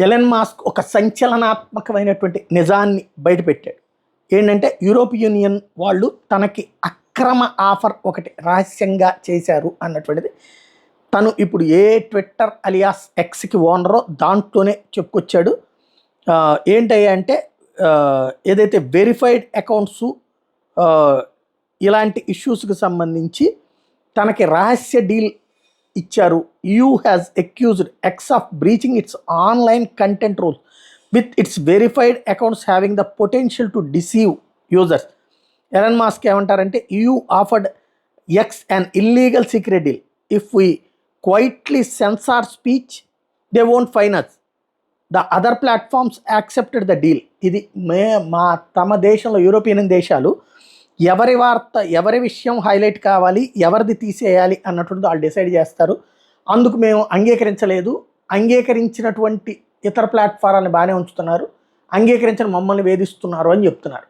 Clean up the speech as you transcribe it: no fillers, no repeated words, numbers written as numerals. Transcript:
Elon Musk ఒక సంచలనాత్మకమైనటువంటి నిజాన్ని బయటపెట్టాడు. ఏంటంటే యూరోపియన్ యూనియన్ వాళ్ళు తనకి అక్రమ ఆఫర్ ఒకటి రహస్యంగా చేశారు అన్నటువంటిది తను ఇప్పుడు ఏ ట్విట్టర్ అలియాస్ ఎక్స్కి ఓనరో దాంట్లోనే చెప్పుకొచ్చాడు. ఏంటయ్యా అంటే ఏదైతే వెరిఫైడ్ అకౌంట్స్ ఇలాంటి ఇష్యూస్కి సంబంధించి తనకి రహస్య డీల్ ఇచ్చారు. EU has accused X of breaching its online content rules with its verified accounts having the potential to deceive users. Elon Musk ఏమంటారంటే EU offered X an illegal secret deal. If we quietly censor speech they won't fine us. The other platforms accepted the deal. ఇది తమ దేశంలో European దేశాలు ఎవరి వార్త ఎవరి విషయం highlight కావాలి ఎవరిది తీసేయాలి అన్నటువంటి వాళ్ళు డిసైడ్ చేస్తారు. అందుకు మేము అంగీకరించలేదు, అంగీకరించినటువంటి ఇతర ప్లాట్ఫారాలను బాగానే ఉంచుతున్నారు, అంగీకరించిన మమ్మల్ని వేధిస్తున్నారు అని చెప్తున్నారు.